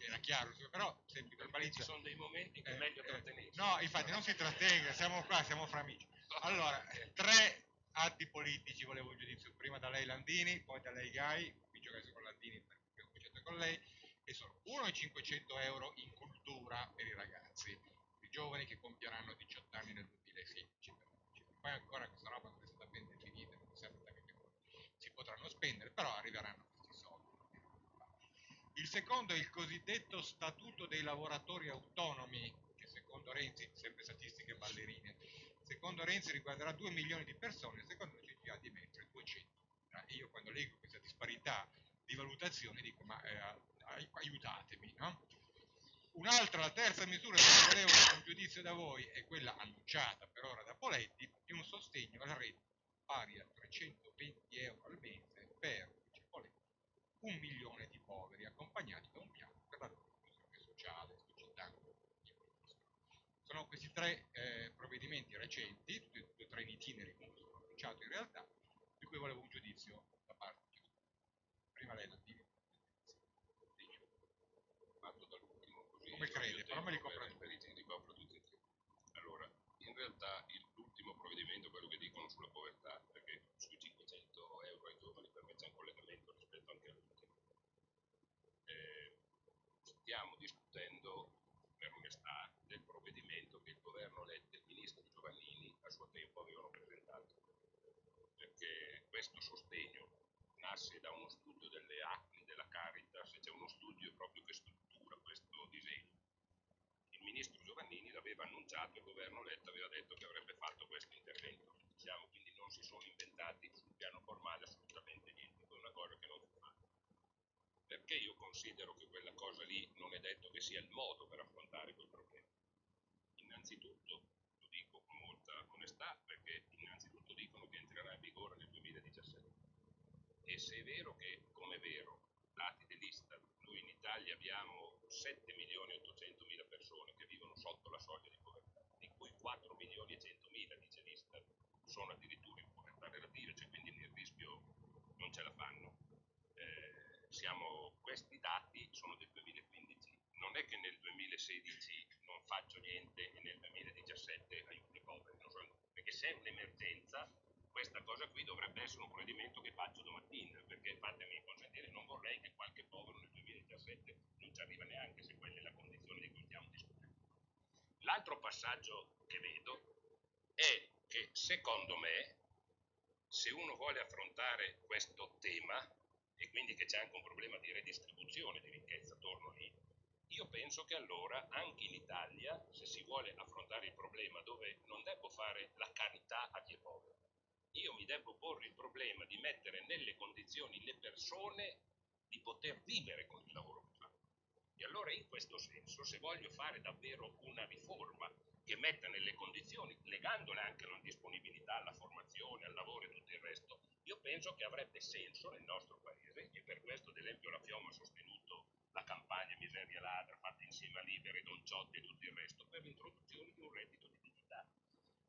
era chiaro, però se mi verbalizza... Ci sono dei momenti in cui è meglio trattenersi. No, infatti non si trattenga, siamo qua, siamo fra amici. Allora, 3 atti politici volevo un giudizio, prima da lei Landini, poi da lei Gai, comincio adesso con Landini perché ho cominciato con lei, e sono 1 e 500 euro in cultura per i ragazzi, i giovani che compieranno 18 anni nel 2016. Poi ancora questa roba non è stata ben definita, non sappiamo da che cosa si potranno spendere, però arriveranno questi soldi. Il secondo è il cosiddetto statuto dei lavoratori autonomi, che secondo Renzi, sempre statistiche ballerine, secondo Renzi riguarderà 2 milioni di persone, secondo la CGIA di mettere 200. E io quando leggo questa disparità di valutazione dico ma aiutatemi, no? Un'altra, la terza misura che volevo un giudizio da voi è quella annunciata per ora da Poletti di un sostegno al reddito pari a 320 euro al mese per, dice Poletti, 1 milione di poveri accompagnati da un piano per la loro inclusione sociale, sto citando il ministro. Sono questi 3 provvedimenti recenti, tutti e 3 in itinere, come sono annunciato in realtà, di cui volevo un giudizio da parte di ciascuno. Prima lei, Landini. Parto dall'ultimo, così come crede, però me li copro tutti e tre. Allora, in realtà l'ultimo provvedimento, quello che dicono sulla povertà, perché sui 500 euro ai giovani per me c'è un collegamento rispetto anche all'ultimo. Stiamo discutendo, per onestà, del provvedimento che il governo Letta e il ministro Giovannini a suo tempo avevano presentato, perché questo sostegno nasce da uno studio delle ACLI, della Caritas, c'è uno studio proprio che struttura questo disegno. Il ministro Giovannini l'aveva annunciato, il governo Letta aveva detto che avrebbe fatto questo intervento. Diciamo, quindi non si sono inventati sul piano formale assolutamente niente, è una cosa che non si fa. Perché io considero che quella cosa lì non è detto che sia il modo per affrontare quel problema. Innanzitutto, lo dico con molta onestà, perché innanzitutto dicono che entrerà in vigore nel 2017. E se è vero che, come è vero, dati dell'Istat, noi in Italia abbiamo 7 milioni e 800 mila persone che vivono sotto la soglia di povertà, di cui 4 milioni e 100 mila, dice l'Istat, sono addirittura in povertà relativa, cioè quindi nel rischio non ce la fanno. Questi dati sono del 2015, non è che nel 2016 non faccio niente e nel 2017 aiuto i poveri, perché se è un'emergenza questa cosa qui dovrebbe essere un provvedimento che faccio domattina, perché fatemi consentire, non vorrei che qualche povero nel 2017 non ci arriva neanche, se quella è la condizione di cui stiamo discutendo. L'altro passaggio che vedo è che secondo me, se uno vuole affrontare questo tema, e quindi che c'è anche un problema di redistribuzione di ricchezza attorno lì, io penso che allora anche in Italia, se si vuole affrontare il problema dove non devo fare la carità a chi è povero, io mi devo porre il problema di mettere nelle condizioni le persone di poter vivere con il lavoro che fanno. E allora in questo senso, se voglio fare davvero una riforma che metta nelle condizioni, legandole anche alla disponibilità, alla formazione, al lavoro e tutto il resto, io penso che avrebbe senso nel nostro paese, e per questo ad esempio la FIOM ha sostenuto la campagna Miseria Ladra fatta insieme a Liberi, Don Ciotti e tutto il resto, per l'introduzione di un reddito di dignità,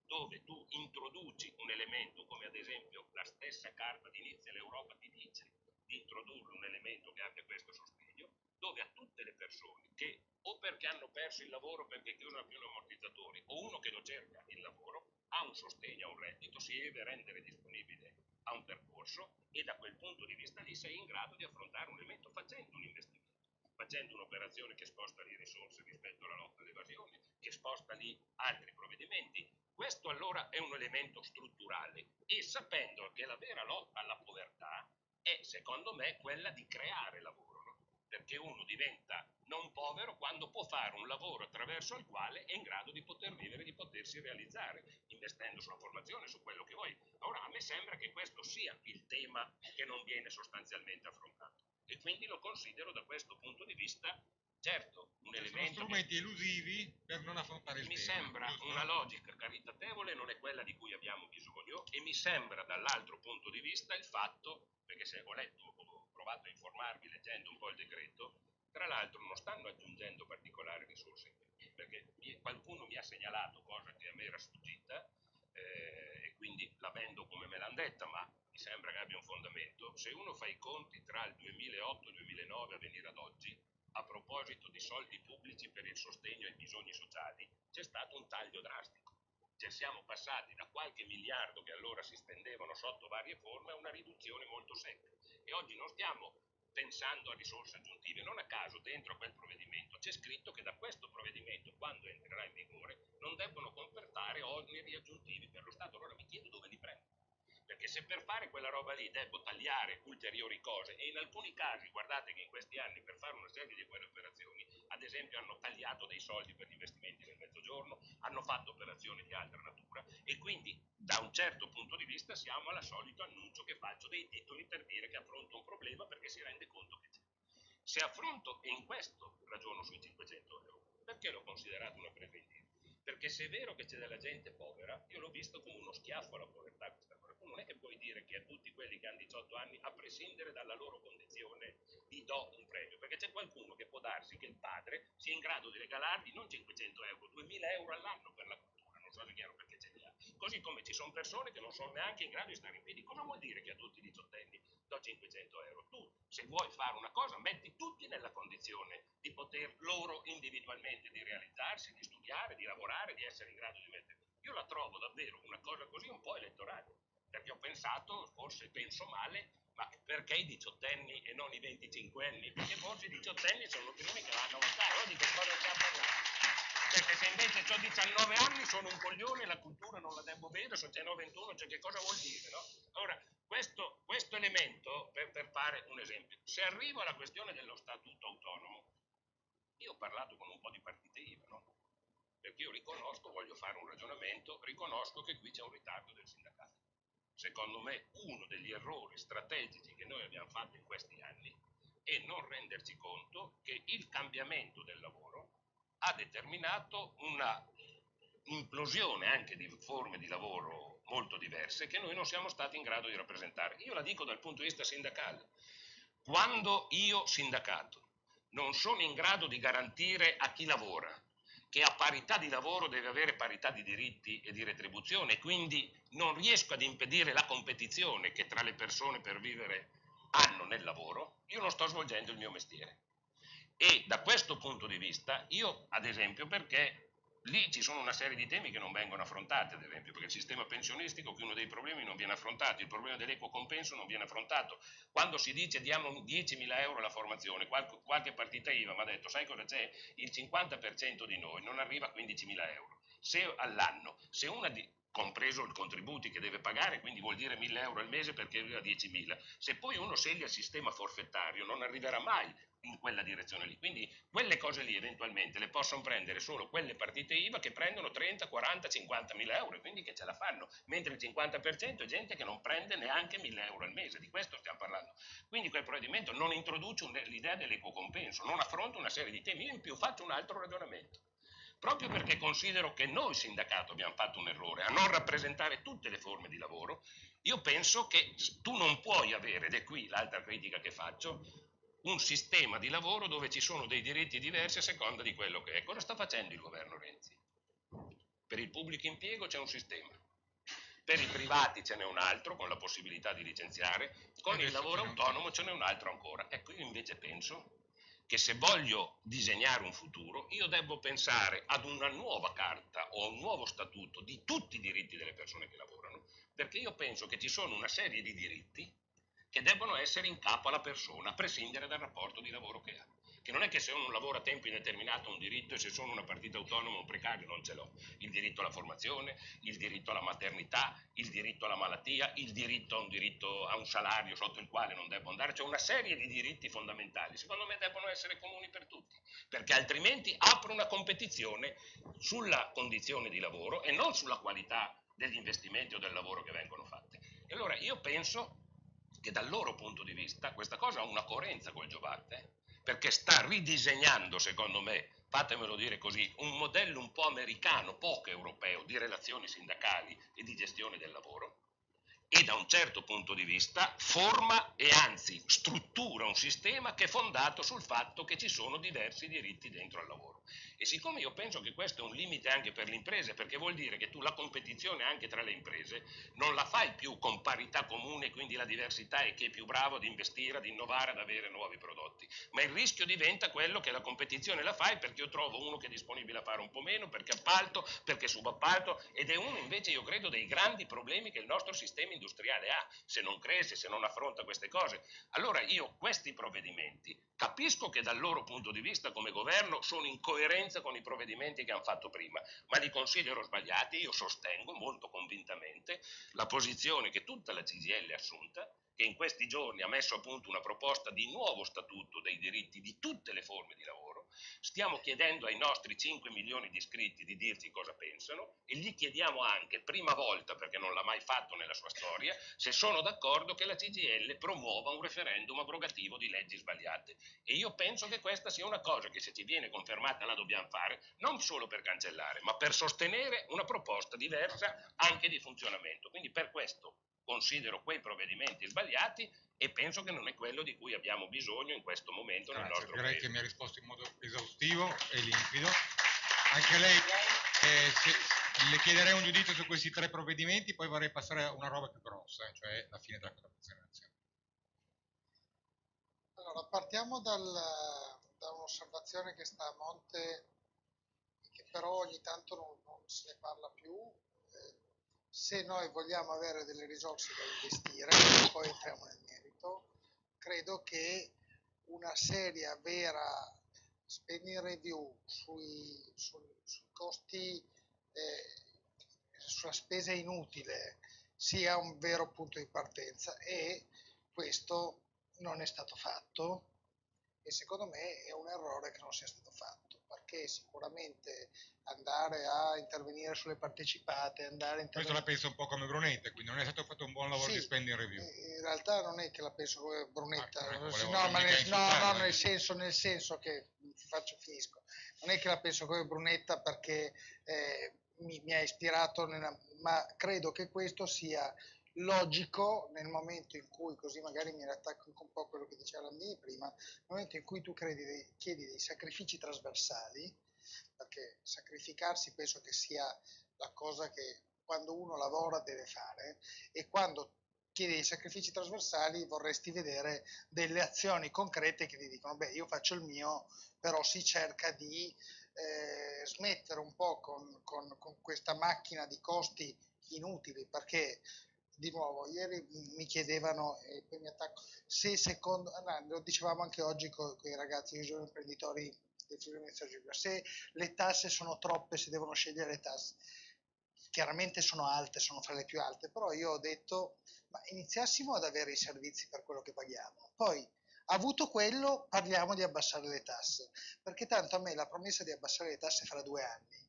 dove tu introduci un elemento come ad esempio la stessa carta d'inizio dell'Europa ti dice di introdurre un elemento che abbia questo sostegno, dove a tutte le persone che o perché hanno perso il lavoro perché chiudono più gli ammortizzatori o uno che lo cerca il lavoro ha un sostegno, ha un reddito, si deve rendere disponibile a un percorso e da quel punto di vista lì sei in grado di affrontare un elemento facendo un investimento, facendo un'operazione che sposta le risorse rispetto alla lotta all'evasione, che sposta lì altri provvedimenti. Questo allora è un elemento strutturale e sapendo che la vera lotta alla povertà è, secondo me, quella di creare lavoro, no? Perché uno diventa non povero quando può fare un lavoro attraverso il quale è in grado di poter vivere, di potersi realizzare, investendo sulla formazione, su quello che vuoi. Ora, a me sembra che questo sia il tema che non viene sostanzialmente affrontato e quindi lo considero da questo punto di vista, certo, un elemento... Sono strumenti elusivi per non affrontare il tema. Mi sembra giusto? Una logica caritatevole, non è quella di cui abbiamo bisogno, e mi sembra dall'altro punto di vista il fatto, perché se ho letto, ho provato a informarmi leggendo un po' il decreto, tra l'altro non stanno aggiungendo particolari risorse, perché qualcuno mi ha segnalato, cosa che a me era sfuggita, e quindi la vendo come me l'hanno detta, ma mi sembra che abbia un fondamento. Se uno fa i conti tra il 2008 e il 2009 a venire ad oggi, a proposito soldi pubblici per il sostegno ai bisogni sociali, c'è stato un taglio drastico. Cioè siamo passati da qualche miliardo che allora si spendevano sotto varie forme a una riduzione molto secca. E oggi non stiamo pensando a risorse aggiuntive. Non a caso dentro quel provvedimento c'è scritto che da questo provvedimento, quando entrerà in vigore, non debbono comportare oneri aggiuntivi per lo Stato. Allora mi chiedo dove li prendo. Perché se per fare quella roba lì devo tagliare ulteriori cose, e in alcuni casi, guardate che in questi anni per fare una serie di quelle operazioni, ad esempio hanno tagliato dei soldi per gli investimenti nel mezzogiorno, hanno fatto operazioni di altra natura, e quindi da un certo punto di vista siamo al solito annuncio che faccio dei titoli per dire che affronto un problema perché si rende conto che c'è. Se affronto, e in questo ragiono sui 500 euro, perché l'ho considerato una presa in giro? Perché se è vero che c'è della gente povera, io l'ho visto come uno schiaffo alla povertà questa cosa. Tu non è che puoi dire che a tutti quelli che hanno 18 anni, a prescindere dalla loro condizione, gli do un premio, perché c'è qualcuno che può darsi che il padre sia in grado di regalargli non 500 euro, 2000 euro all'anno per la cultura, non so se è chiaro perché ce li ha. Così come ci sono persone che non sono neanche in grado di stare in piedi. Cosa vuol dire che a tutti i 18 anni do 500 euro? Tu, se vuoi fare una cosa, metti tutti nella condizione di poter loro individualmente di realizzarsi, di studiare, di lavorare, di essere in grado di mettere. Io la trovo davvero una cosa così un po' elettorale, perché ho pensato, forse penso male, ma perché i 18enni e non i 25enni? Perché forse i 18enni sono i primi che vanno a votare. Io dico cosa stiamo parlando? Perché se invece ho 19 anni sono un coglione, la cultura non la devo vedere, se c'è 21, cioè che cosa vuol dire, no? Allora, questo elemento, per fare un esempio, se arrivo alla questione dello statuto autonomo, io ho parlato con un po' di partite IVA, no? Perché io riconosco, voglio fare un ragionamento, riconosco che qui c'è un ritardo del sindacato. Secondo me uno degli errori strategici che noi abbiamo fatto in questi anni è non renderci conto che il cambiamento del lavoro ha determinato una implosione anche di forme di lavoro molto diverse che noi non siamo stati in grado di rappresentare. Io la dico dal punto di vista sindacale. Quando io, sindacato, non sono in grado di garantire a chi lavora che a parità di lavoro deve avere parità di diritti e di retribuzione, quindi non riesco ad impedire la competizione che tra le persone per vivere hanno nel lavoro, io non sto svolgendo il mio mestiere. E da questo punto di vista, io, ad esempio, perché lì ci sono una serie di temi che non vengono affrontati, ad esempio, perché il sistema pensionistico, che uno dei problemi non viene affrontato, il problema dell'equo compenso non viene affrontato. Quando si dice diamo 10.000 euro alla formazione, qualche partita IVA mi ha detto, sai cosa c'è? Il 50% di noi non arriva a 15.000 euro. Se all'anno, se una compreso i contributi che deve pagare, quindi vuol dire 1.000 euro al mese perché arriva a 10.000. Se poi uno sceglie il sistema forfettario non arriverà mai in quella direzione lì, quindi quelle cose lì eventualmente le possono prendere solo quelle partite IVA che prendono 30, 40, 50.000 euro, quindi che ce la fanno, mentre il 50% è gente che non prende neanche 1.000 euro al mese, di questo stiamo parlando. Quindi quel provvedimento non introduce l'idea dell'equo compenso, non affronta una serie di temi. Io in più faccio un altro ragionamento. Proprio perché considero che noi sindacato abbiamo fatto un errore a non rappresentare tutte le forme di lavoro, io penso che tu non puoi avere, ed è qui l'altra critica che faccio, un sistema di lavoro dove ci sono dei diritti diversi a seconda di quello che è. Cosa sta facendo il governo Renzi? Per il pubblico impiego c'è un sistema, per i privati ce n'è un altro con la possibilità di licenziare, con il lavoro autonomo ce n'è un altro ancora. Ecco, io invece penso che se voglio disegnare un futuro, io devo pensare ad una nuova carta o un nuovo statuto di tutti i diritti delle persone che lavorano, perché io penso che ci sono una serie di diritti che debbono essere in capo alla persona, a prescindere dal rapporto di lavoro che ha. Che non è che se uno lavora a tempo indeterminato ha un diritto e se sono una partita autonoma o un precario non ce l'ho. Il diritto alla formazione, il diritto alla maternità, il diritto alla malattia, il diritto a un salario sotto il quale non devo andare. C'è una serie di diritti fondamentali, secondo me devono essere comuni per tutti, perché altrimenti apro una competizione sulla condizione di lavoro e non sulla qualità degli investimenti o del lavoro che vengono fatti. E allora io penso che dal loro punto di vista questa cosa ha una coerenza col Giovate, perché sta ridisegnando, secondo me, fatemelo dire così, un modello un po' americano, poco europeo, di relazioni sindacali e di gestione del lavoro, e da un certo punto di vista forma e anzi struttura un sistema che è fondato sul fatto che ci sono diversi diritti dentro al lavoro. E siccome io penso che questo è un limite anche per le imprese, perché vuol dire che tu la competizione anche tra le imprese non la fai più con parità comune, quindi la diversità è chi è più bravo ad investire, ad innovare, ad avere nuovi prodotti, ma il rischio diventa quello che la competizione la fai perché io trovo uno che è disponibile a fare un po' meno, perché appalto, perché subappalto, ed è uno invece io credo dei grandi problemi che il nostro sistema industriale ha, se non cresce, se non affronta queste cose. Allora io questi provvedimenti capisco che dal loro punto di vista come governo sono in coerenza con i provvedimenti che hanno fatto prima, ma li considero sbagliati. Io sostengo molto convintamente la posizione che tutta la CGIL ha assunta, che in questi giorni ha messo a punto una proposta di nuovo statuto dei diritti di tutte le forme di lavoro. Stiamo chiedendo ai nostri 5 milioni di iscritti di dirci cosa pensano e gli chiediamo anche, prima volta perché non l'ha mai fatto nella sua storia, se sono d'accordo che la CGIL promuova un referendum abrogativo di leggi sbagliate. E io penso che questa sia una cosa che se ci viene confermata la dobbiamo fare, non solo per cancellare, ma per sostenere una proposta diversa anche di funzionamento. Quindi per questo considero quei provvedimenti sbagliati e penso che non è quello di cui abbiamo bisogno in questo momento nel nostro direi paese. che mi ha risposto in modo esaustivo e limpido. Anche lei, le chiederei un giudizio su questi 3 provvedimenti, poi vorrei passare a una roba più grossa, cioè la fine della contrattazione nazionale. Allora, partiamo da un'osservazione che sta a monte, che però ogni tanto non se ne parla più. Se noi vogliamo avere delle risorse da investire, poi entriamo nel merito, credo che una seria, vera spending review sui costi, sulla spesa inutile, sia un vero punto di partenza, e questo non è stato fatto e secondo me è un errore che non sia stato fatto, perché sicuramente andare a intervenire sulle partecipate, Questo la penso un po' come Brunetta, quindi non è stato fatto un buon lavoro sì, di spending review. In realtà non è che la penso come Brunetta, nel senso che finisco. Non è che la penso come Brunetta perché mi ha ispirato, ma credo che questo sia logico nel momento in cui, così magari mi attacco anche un po' a quello che diceva Landini prima, nel momento in cui tu chiedi dei sacrifici trasversali, perché sacrificarsi penso che sia la cosa che quando uno lavora deve fare, e quando chiedi dei sacrifici trasversali vorresti vedere delle azioni concrete che ti dicono beh, io faccio il mio, però si cerca di smettere un po' con questa macchina di costi inutili, perché di nuovo ieri mi chiedevano e poi mi attacco se secondo lo dicevamo anche oggi con i ragazzi, i giovani imprenditori del Friuli Venezia Giulia, se le tasse sono troppe, se devono scegliere le tasse, chiaramente sono alte, sono fra le più alte, però io ho detto ma iniziassimo ad avere i servizi per quello che paghiamo, poi avuto quello parliamo di abbassare le tasse, perché tanto a me la promessa di abbassare le tasse fra 2 anni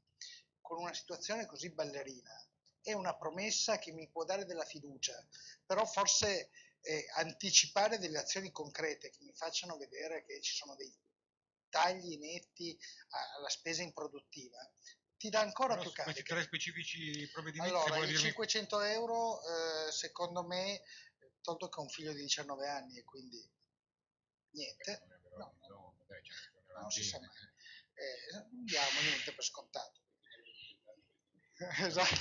con una situazione così ballerina è una promessa che mi può dare della fiducia, però forse anticipare delle azioni concrete che mi facciano vedere che ci sono dei tagli netti alla spesa improduttiva ti dà ancora più carica. Questi 3 specifici provvedimenti, allora, se vuole i dirmi... 500 euro secondo me, tolto che ho un figlio di 19 anni e quindi niente, non si sa mai, non diamo niente per scontato. Esatto,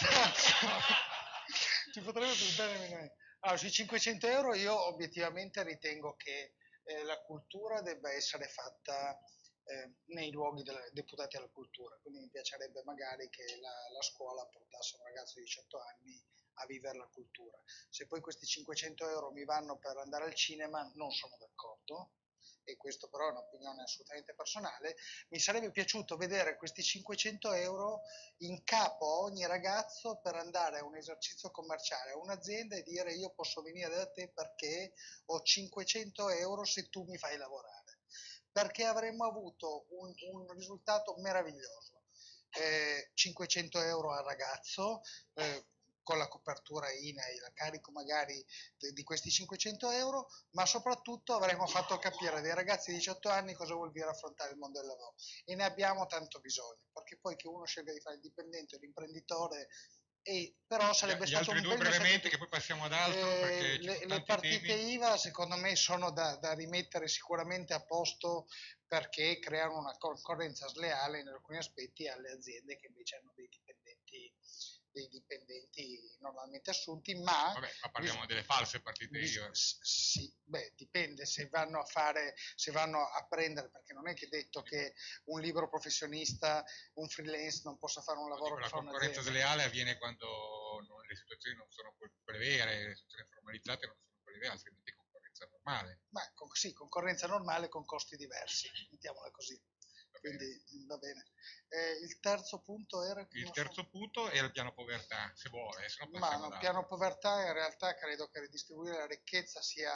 ci potrebbe presentare nemmeno. Allora, sui 500 euro io obiettivamente ritengo che la cultura debba essere fatta nei luoghi deputati alla cultura, quindi mi piacerebbe magari che la scuola portasse un ragazzo di 18 anni a vivere la cultura. Se poi questi 500 euro mi vanno per andare al cinema non sono d'accordo, e questo però è un'opinione assolutamente personale. Mi sarebbe piaciuto vedere questi 500 euro in capo a ogni ragazzo per andare a un esercizio commerciale, a un'azienda e dire io posso venire da te perché ho 500 euro se tu mi fai lavorare, perché avremmo avuto un risultato meraviglioso. 500 euro al ragazzo, con la copertura INAIL, la carico magari di questi 500 euro, ma soprattutto avremmo fatto capire ai ragazzi di 18 anni cosa vuol dire affrontare il mondo del lavoro, e ne abbiamo tanto bisogno, perché poi che uno scelga di fare il dipendente o l'imprenditore Però sarebbe Gli stato altri un due bel messaggio brevemente che poi passiamo ad altro perché ci sono le tanti partite temi. IVA secondo me sono da rimettere sicuramente a posto perché creano una concorrenza sleale in alcuni aspetti alle aziende che invece hanno dei dipendenti normalmente assunti, ma Vabbè, ma parliamo delle false partite IVA. sì, beh, dipende se vanno a prendere, perché non è che è detto che un libero professionista, un freelance non possa fare un lavoro che La fa concorrenza un'azienda. sleale avviene quando le situazioni non sono quelle vere, le situazioni formalizzate non sono quelle vere, altrimenti è concorrenza normale. Ma sì, concorrenza normale con costi diversi, mettiamola così. Va Quindi bene. va bene. Il terzo punto era che Il non so. terzo punto è il piano povertà, se vuole, se no Ma passiamo no, ad piano altro. povertà in realtà credo che ridistribuire la ricchezza sia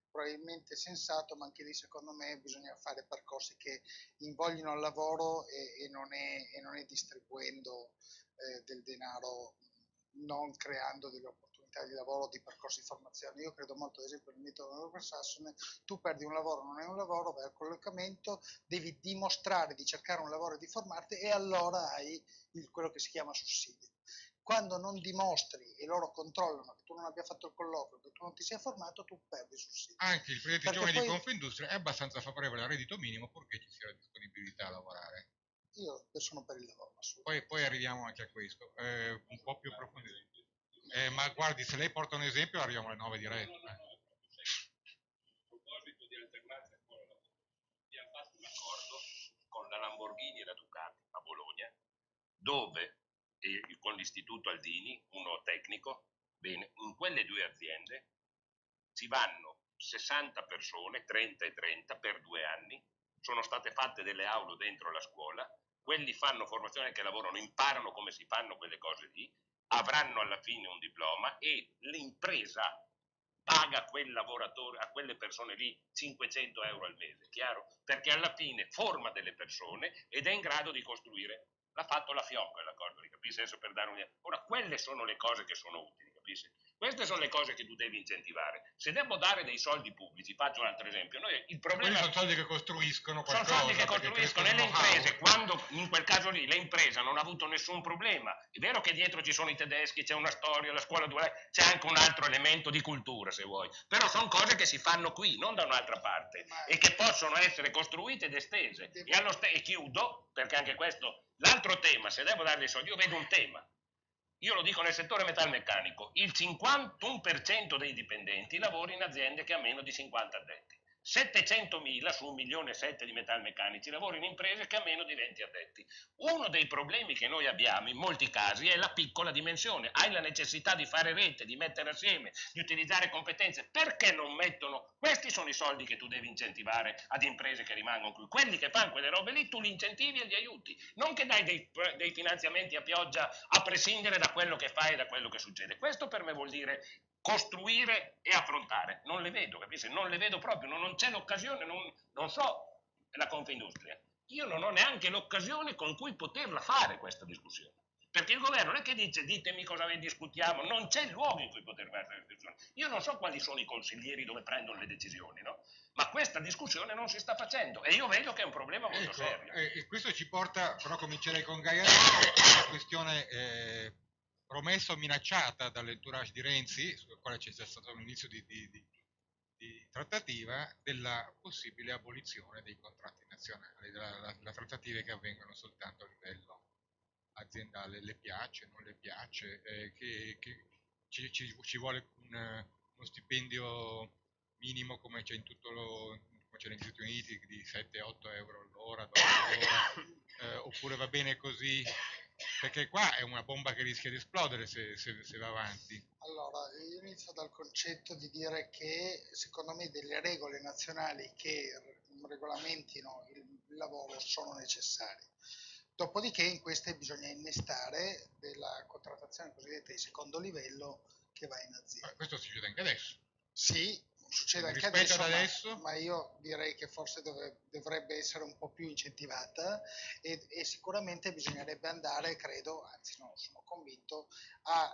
probabilmente sensato, ma anche lì secondo me bisogna fare percorsi che invoglino al lavoro e non è distribuendo del denaro, non creando delle opportunità di lavoro, di percorsi di formazione. Io credo molto, ad esempio, nel metodo anglosassone, tu perdi un lavoro, non è un lavoro, vai al collocamento, devi dimostrare di cercare un lavoro e di formarti e allora hai quello che si chiama sussidio. Quando non dimostri e loro controllano che tu non abbia fatto il colloquio, che tu non ti sia formato, tu perdi sussidio. Anche il presidente Perché giovane di poi Confindustria è abbastanza favorevole al reddito minimo purché ci sia la disponibilità a lavorare. io sono per il lavoro, Poi arriviamo anche a questo, un po' più approfondito. Ma guardi, se lei porta un esempio arriviamo alle 9 diretto. A proposito di alternanza scuola-lavoro, abbiamo fatto un accordo con la Lamborghini e la Ducati a Bologna, dove con l'Istituto Aldini, uno tecnico, bene, in quelle due aziende ci vanno 60 persone, 30 e 30 per 2 anni, sono state fatte delle aule dentro la scuola, quelli fanno formazione che lavorano, imparano come si fanno quelle cose lì, avranno alla fine un diploma e l'impresa paga a quel lavoratore, a quelle persone lì 500 euro al mese, chiaro? Perché alla fine forma delle persone ed è in grado di costruire. L'ha fatto la Fiocca la cosa, capisci? Adesso per dare un... Ora, quelle sono le cose che sono utili, capisci? Queste sono le cose che tu devi incentivare. Se devo dare dei soldi pubblici, faccio un altro esempio, noi il problema... Quelli sono soldi che costruiscono Sono qualcosa. soldi che costruiscono e le imprese, quando in quel caso lì le imprese non hanno avuto nessun problema, è vero che dietro ci sono i tedeschi, c'è una storia, la scuola duale, c'è anche un altro elemento di cultura se vuoi, però sono cose che si fanno qui, non da un'altra parte e che possono essere costruite ed estese. E chiudo, perché anche questo, l'altro tema, se devo dare dei soldi, io vedo un tema. Io lo dico nel settore metalmeccanico, il 51% dei dipendenti lavora in aziende che ha meno di 50 addetti. 700.000 su 1.700.000 di metalmeccanici lavorano in imprese che ha meno di 20 addetti. Uno dei problemi che noi abbiamo in molti casi è la piccola dimensione. Hai la necessità di fare rete, di mettere assieme, di utilizzare competenze. Perché non mettono? Questi sono i soldi che tu devi incentivare ad imprese che rimangono qui. Quelli che fanno quelle robe lì tu li incentivi e li aiuti. Non che dai dei finanziamenti a pioggia a prescindere da quello che fai e da quello che succede. Questo per me vuol dire costruire e affrontare. Non le vedo, capisci? Non le vedo proprio, non c'è l'occasione, non so la Confindustria. Io non ho neanche l'occasione con cui poterla fare questa discussione. Perché il governo non è che dice ditemi cosa ne discutiamo, non c'è luogo in cui poter fare questa discussione. Io non so quali sono i consiglieri dove prendono le decisioni, no? Ma questa discussione non si sta facendo e io vedo che è un problema molto serio. E questo ci porta, però comincerei con Gaia, una questione promessa o minacciata dall'entourage di Renzi, sul quale c'è già stato un inizio di trattativa, della possibile abolizione dei contratti nazionali, delle trattative che avvengono soltanto a livello aziendale. Le piace, non le piace, che ci vuole uno stipendio minimo come c'è come c'è negli Stati Uniti di 7-8 euro all'ora, oppure va bene così, perché qua è una bomba che rischia di esplodere se va avanti. Allora, io inizio dal concetto di dire che secondo me delle regole nazionali che regolamentino il lavoro sono necessarie. Dopodiché in queste bisogna innestare della contrattazione cosiddetta di secondo livello che va in azienda. Ma questo succede anche adesso. Sì, succede anche Rispetto adesso, ad adesso, ma io direi che forse dovrebbe essere un po' più incentivata e sicuramente bisognerebbe andare, credo, anzi no, sono convinto, a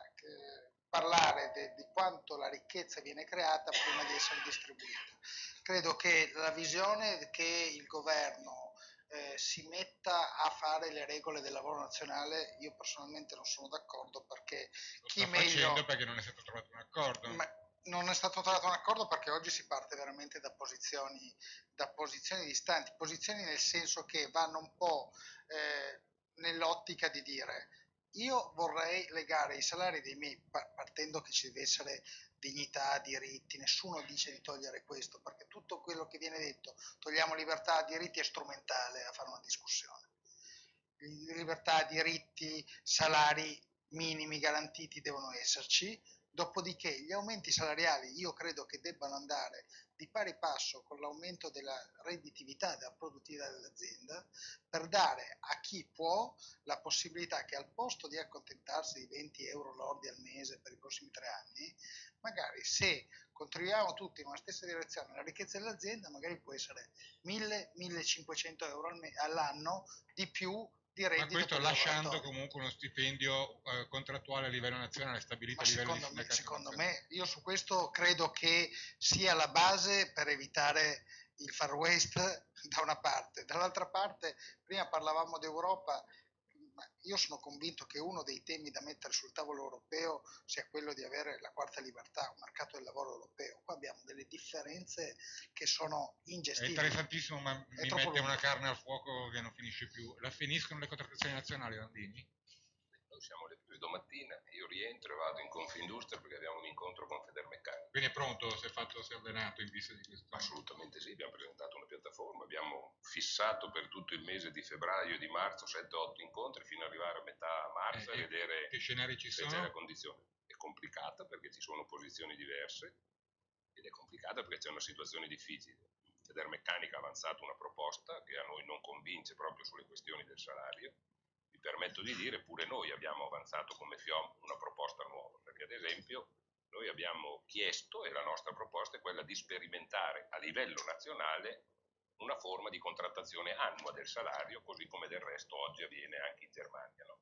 parlare di quanto la ricchezza viene creata prima di essere distribuita. Credo che la visione che il governo si metta a fare le regole del lavoro nazionale, io personalmente non sono d'accordo, perché Lo chi sta facendo meglio... perché non è stato trovato un accordo. Ma non è stato trovato un accordo perché oggi si parte veramente da posizioni distanti, posizioni nel senso che vanno un po' nell'ottica di dire: io vorrei legare i salari dei miei, partendo che ci deve essere dignità, diritti, nessuno dice di togliere questo, perché tutto quello che viene detto, togliamo libertà, diritti, è strumentale a fare una discussione. Libertà, diritti, salari minimi garantiti devono esserci. Dopodiché gli aumenti salariali io credo che debbano andare di pari passo con l'aumento della redditività e della produttività dell'azienda, per dare a chi può la possibilità che, al posto di accontentarsi di 20 euro lordi al mese per i prossimi 3 anni, magari, se contribuiamo tutti in una stessa direzione alla ricchezza dell'azienda, magari può essere 1000-1500 euro all'anno di più di Ma reddito questo per i lasciando lavoratori. comunque uno stipendio contrattuale a livello nazionale, stabilito Ma a livello di sindacati secondo nazionali. me, io su questo credo che sia la base per evitare il Far West da una parte. Dall'altra parte, prima parlavamo d'Europa, ma io sono convinto che uno dei temi da mettere sul tavolo europeo sia quello di avere la quarta libertà, un mercato del lavoro europeo. Qua abbiamo delle differenze che sono È ingestibili. interessantissimo, ma È mi troppo mette una lungo. carne al fuoco che non finisce più. La finiscono le contrattazioni nazionali, Landini? Noi siamo alle più domattina, io rientro e vado in Confindustria perché abbiamo un incontro con Federmeccanico. Quindi è pronto, si è allenato in vista di questo? Assolutamente sì, abbiamo presentato una piattaforma, abbiamo fissato per tutto il mese di febbraio e di marzo 7-8 incontri fino ad arrivare a metà marzo e vedere che scenari ci se c'è sono? la condizione. È complicata perché ci sono posizioni diverse ed è complicata perché c'è una situazione difficile. Federmeccanica ha avanzato una proposta che a noi non convince proprio sulle questioni del salario. Mi permetto di dire, pure noi abbiamo avanzato come FIOM una proposta nuova, perché ad esempio noi abbiamo chiesto, e la nostra proposta è quella di sperimentare a livello nazionale una forma di contrattazione annua del salario, così come del resto oggi avviene anche in Germania. No?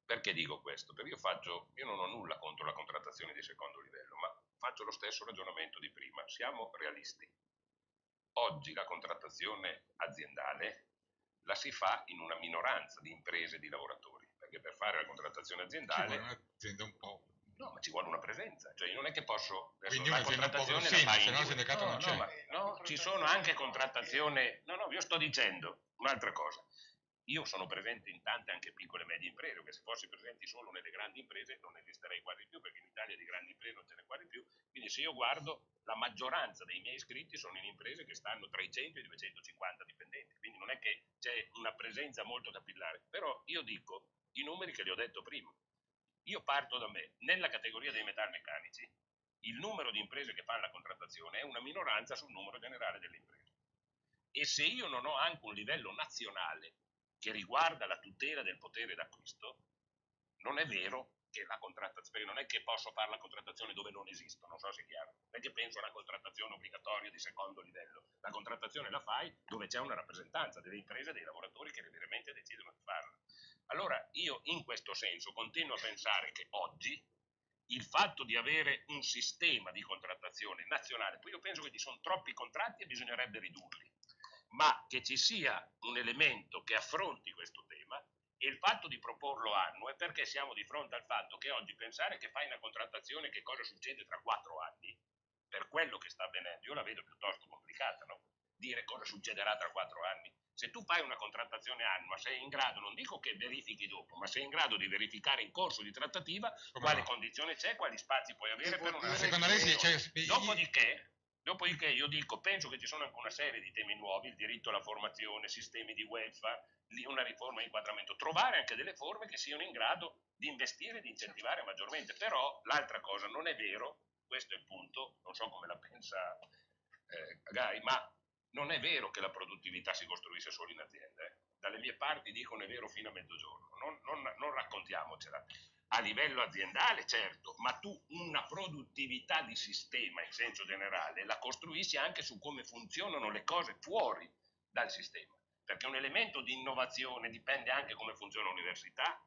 Perché dico questo? Perché io non ho nulla contro la contrattazione di secondo livello, ma faccio lo stesso ragionamento di prima. Siamo realisti. Oggi la contrattazione aziendale la si fa in una minoranza di imprese e di lavoratori, perché per fare la contrattazione Ci vuole aziendale un'azienda un po'. no, ma ci vuole una presenza, cioè io non è che posso Quindi la un'azienda un po' contrattazione la grossina, fai se in no il due. sindacato non c'è. No, ci sono anche contrattazione. No, vi sto dicendo un'altra cosa. Io sono presente in tante anche piccole e medie imprese, che se fossi presenti solo nelle grandi imprese non esisterei quasi più, perché in Italia di grandi imprese non ce n'è quasi più. Quindi se io guardo, la maggioranza dei miei iscritti sono in imprese che stanno tra i 100 e i 250 dipendenti, quindi non è che c'è una presenza molto capillare. Però io dico i numeri che li ho detto prima. Io parto da me, nella categoria dei metalmeccanici, il numero di imprese che fanno la contrattazione è una minoranza sul numero generale delle imprese. E se io non ho anche un livello nazionale che riguarda la tutela del potere d'acquisto, non è vero che la contrattazione, perché non è che posso fare la contrattazione dove non esisto, non so se è chiaro, non è che penso a una contrattazione obbligatoria di secondo livello, la contrattazione la fai dove c'è una rappresentanza delle imprese e dei lavoratori che veramente decidono di farla. Allora io in questo senso continuo a pensare che oggi il fatto di avere un sistema di contrattazione nazionale, poi io penso che ci sono troppi contratti e bisognerebbe ridurli, ma che ci sia un elemento che affronti questo tema, e il fatto di proporlo annuo è perché siamo di fronte al fatto che oggi pensare che fai una contrattazione che cosa succede tra 4 anni, per quello che sta avvenendo, io la vedo piuttosto complicata, no? Dire cosa succederà tra 4 anni. Se tu fai una contrattazione annua, sei in grado, non dico che verifichi dopo, ma sei in grado di verificare in corso di trattativa quale condizione c'è, quali spazi puoi avere per una secondo lei Dopodiché io dico, penso che ci sono anche una serie di temi nuovi, il diritto alla formazione, sistemi di welfare, una riforma di inquadramento, trovare anche delle forme che siano in grado di investire e di incentivare maggiormente. Però l'altra cosa, non è vero, questo è il punto, non so come la pensa Gai, ma non è vero che la produttività si costruisce solo in azienda. Dalle mie parti dicono è vero fino a mezzogiorno, non raccontiamocela. A livello aziendale, certo, ma tu una produttività di sistema in senso generale la costruisci anche su come funzionano le cose fuori dal sistema, perché un elemento di innovazione dipende anche come funziona l'università,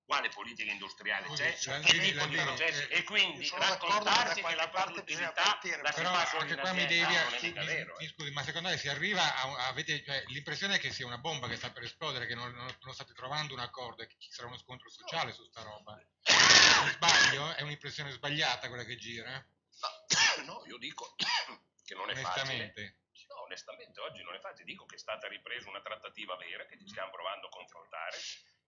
quale politica industriale Scusi, c'è, che Landini, tipo di Landini, processi, e quindi sono d'accordo che da raccontarci che qualche la parte bisogna produttività partire, la si però fa solo anche in qua mi azienda, devi non è mica vero. mi scusi, ma secondo lei si arriva avete, cioè, l'impressione è che sia una bomba che sta per esplodere, che non state trovando un accordo e che ci sarà uno scontro sociale su sta roba. Mi sbaglio? È un'impressione sbagliata quella che gira? No, io dico che non è facile. Onestamente. No, onestamente oggi non è facile. Dico che è stata ripresa una trattativa vera che ci stiamo provando a confrontare,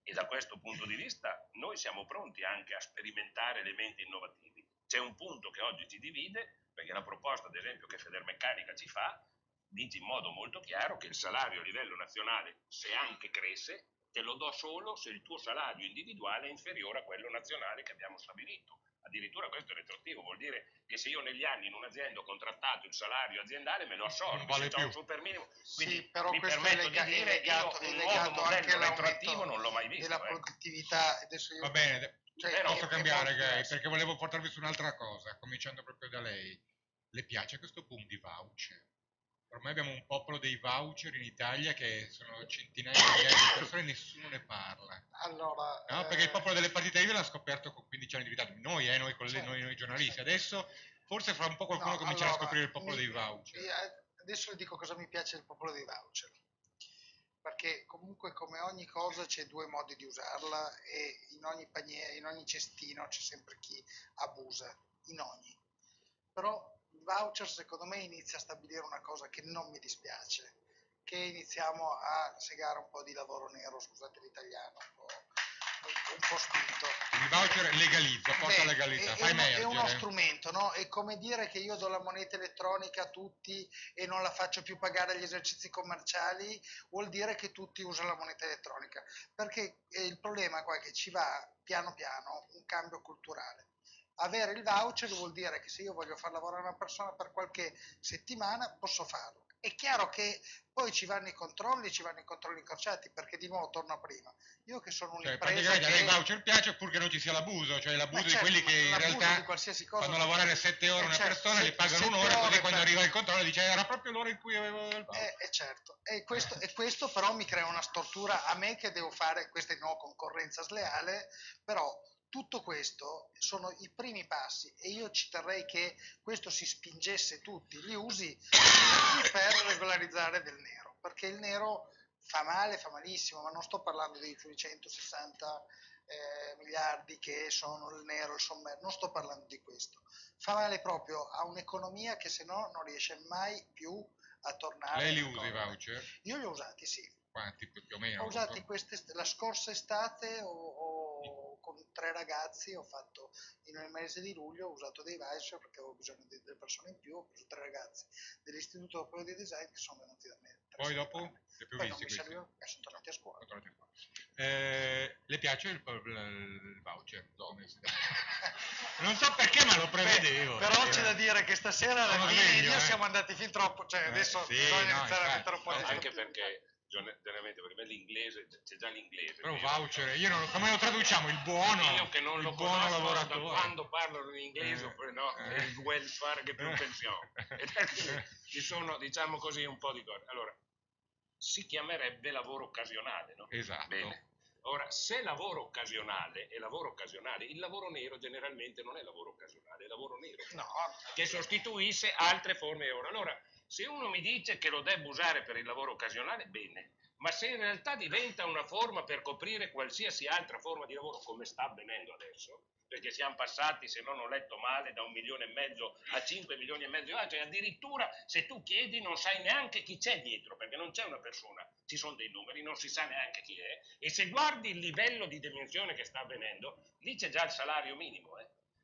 e da questo punto di vista noi siamo pronti anche a sperimentare elementi innovativi. C'è un punto che oggi ci divide, perché la proposta, ad esempio, che Federmeccanica ci fa dice in modo molto chiaro che il salario a livello nazionale, se anche cresce, te lo do solo se il tuo salario individuale è inferiore a quello nazionale che abbiamo stabilito. Addirittura questo è retroattivo, vuol dire che se io negli anni in un'azienda ho contrattato il salario aziendale me lo assorbo, non vale se ho più. un super minimo. Quindi Sì, però mi questo è, permetto di dire, legato, io è un nuovo legato anche modello retroattivo all'aumento non l'ho mai visto. della produttività. Adesso io, Va bene, cioè, però posso è cambiare, molto Gay, diverso. perché volevo portarvi su un'altra cosa, cominciando proprio da lei. Le piace questo boom di voucher? Ormai abbiamo un popolo dei voucher in Italia che sono centinaia di migliaia di persone e nessuno ne parla. Allora, No? Perché il popolo delle partite IVA l'ha scoperto con 15 anni di ritardo. Noi, certo, noi giornalisti. certo. Adesso forse fra un po' qualcuno No, comincerà a allora, scoprire il popolo dei voucher. adesso le dico cosa mi piace del popolo dei voucher. Perché comunque come ogni cosa c'è due modi di usarla e in ogni paniere, in ogni cestino c'è sempre chi abusa, in ogni. Però il voucher secondo me inizia a stabilire una cosa che non mi dispiace, che iniziamo a segare un po' di lavoro nero, scusate l'italiano, un po' spinto. Il voucher legalizza, porta Beh, legalità, fa è uno emergere. strumento, no? È come dire che io do la moneta elettronica a tutti e non la faccio più pagare agli esercizi commerciali, vuol dire che tutti usano la moneta elettronica. Perché il problema qua è che ci va piano piano un cambio culturale. Avere il voucher vuol dire che se io voglio far lavorare una persona per qualche settimana, posso farlo. È chiaro che poi ci vanno i controlli incrociati, perché di nuovo torno a prima. Io che sono Cioè, un'impresa praticamente a lei il che... voucher piace purché non ci sia l'abuso, cioè l'abuso Ma di quelli certo, che in l'abuso di realtà qualsiasi cosa fanno non lavorare c'è. 7 ore una Certo, persona, li pagano 7 un'ora, così ore quando per... arriva il controllo dice era proprio l'ora in cui avevo il voucher. certo, e questo però mi crea una stortura a me che devo fare, questa è di nuovo concorrenza sleale, però tutto questo sono i primi passi e io ci terrei che questo si spingesse tutti gli usi per regolarizzare del nero, perché il nero fa male, fa malissimo, ma non sto parlando dei 160 miliardi che sono il nero, il sommerso, non sto parlando di questo, fa male proprio a un'economia che se no non riesce mai più a tornare. Lei li usa i voucher? Io li ho usati, sì. Quanti più o meno? Ho usati la scorsa estate, con 3 ragazzi, ho fatto nel mese di luglio, ho usato dei voucher perché avevo bisogno di delle persone in più, ho preso 3 ragazzi dell'Istituto Europeo di Design che sono venuti da me. Poi dopo? Li più Poi visti non mi questi? serviva perché sono tornati a scuola. Le piace il voucher? Non so perché, ma lo prevedevo. Però c'è da dire che stasera Sono Landini e sveglio, io siamo andati fin troppo, cioè adesso sì, bisogna no, iniziare a infatti. mettere un po' di Anche più. perché generalmente per me l'inglese, c'è già l'inglese. Però voucher, io non, come lo traduciamo? Il buono? Io che non il lo buono conosco da lavoratore. quando parlano in inglese, oppure no, il welfare che più pensione. Ci sono, diciamo così, un po' di cose. Allora, si chiamerebbe lavoro occasionale, no? Esatto. Bene. Ora, se lavoro occasionale è lavoro occasionale, il lavoro nero generalmente non è lavoro occasionale, è lavoro nero. No, Che sostituisce altre forme di lavoro. Allora, se uno mi dice che lo debbo usare per il lavoro occasionale, bene. Ma se in realtà diventa una forma per coprire qualsiasi altra forma di lavoro, come sta avvenendo adesso, perché siamo passati, se non ho letto male, da 1,5 milioni a 5,5 milioni di altri, e addirittura se tu chiedi non sai neanche chi c'è dietro, perché non c'è una persona, ci sono dei numeri, non si sa neanche chi è, e se guardi il livello di dimensione che sta avvenendo, lì c'è già il salario minimo,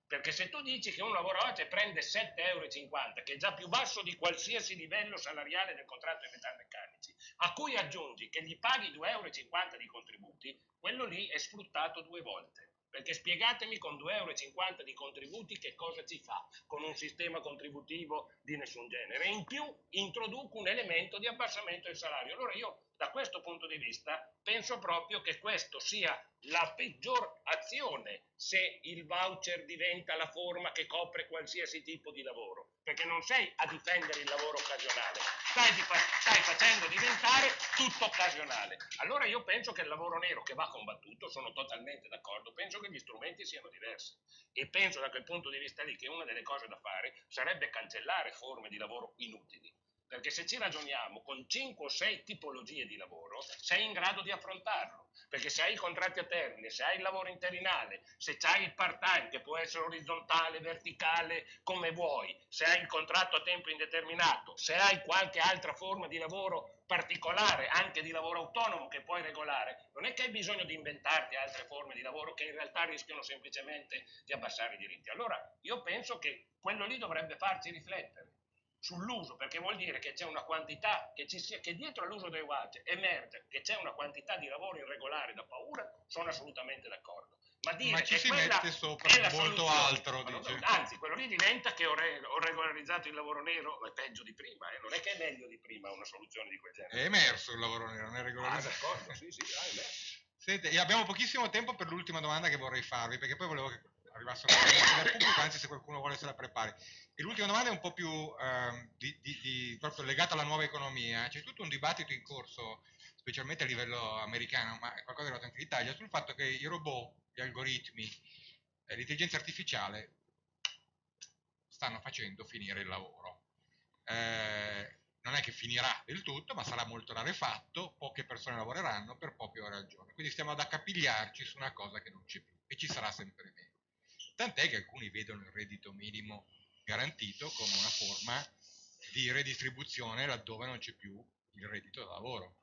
perché se tu dici che un lavoratore prende 7,50 €, che è già più basso di qualsiasi livello salariale del contratto dei metalmeccanici, a cui aggiungi che gli paghi 2,50 € di contributi, quello lì è sfruttato 2 volte. Perché spiegatemi con 2,50 € di contributi che cosa ci fa con un sistema contributivo di nessun genere. E in più introduco un elemento di abbassamento del salario. Allora io Da questo punto di vista penso proprio che questo sia la peggior azione se il voucher diventa la forma che copre qualsiasi tipo di lavoro, perché non sei a difendere il lavoro occasionale, stai facendo diventare tutto occasionale. Allora io penso che il lavoro nero che va combattuto, sono totalmente d'accordo, penso che gli strumenti siano diversi e penso da quel punto di vista lì che una delle cose da fare sarebbe cancellare forme di lavoro inutili. Perché se ci ragioniamo con 5 o 6 tipologie di lavoro, sei in grado di affrontarlo. Perché se hai i contratti a termine, se hai il lavoro interinale, se hai il part-time che può essere orizzontale, verticale, come vuoi, se hai il contratto a tempo indeterminato, se hai qualche altra forma di lavoro particolare, anche di lavoro autonomo che puoi regolare, non è che hai bisogno di inventarti altre forme di lavoro che in realtà rischiano semplicemente di abbassare i diritti. Allora io penso che quello lì dovrebbe farci riflettere sull'uso, perché vuol dire che c'è una quantità, che dietro all'uso dei voucher emerge che c'è una quantità di lavoro irregolare da paura, sono assolutamente d'accordo. Ma dire ci che si quella mette sopra è la molto soluzione, altro, dice. anzi, quello lì diventa che ho regolarizzato il lavoro nero, è peggio di prima, non è che è meglio di prima una soluzione di quel genere. È emerso il lavoro nero, non è regolarizzato. D'accordo, sì, è emerso. Senti, e abbiamo pochissimo tempo per l'ultima domanda che vorrei farvi, perché poi volevo che arrivasse una domanda dal pubblico, anzi se qualcuno vuole se la prepari. E l'ultima domanda è un po' più proprio legata alla nuova economia. C'è tutto un dibattito in corso, specialmente a livello americano, ma è qualcosa arrivato anche in Italia, sul fatto che i robot, gli algoritmi, l'intelligenza artificiale stanno facendo finire il lavoro. Non è che finirà del tutto, ma sarà molto rarefatto, poche persone lavoreranno per poche ore al giorno. Quindi stiamo ad accapigliarci su una cosa che non c'è più e ci sarà sempre meno. Tant'è che alcuni vedono il reddito minimo garantito come una forma di redistribuzione laddove non c'è più il reddito da lavoro.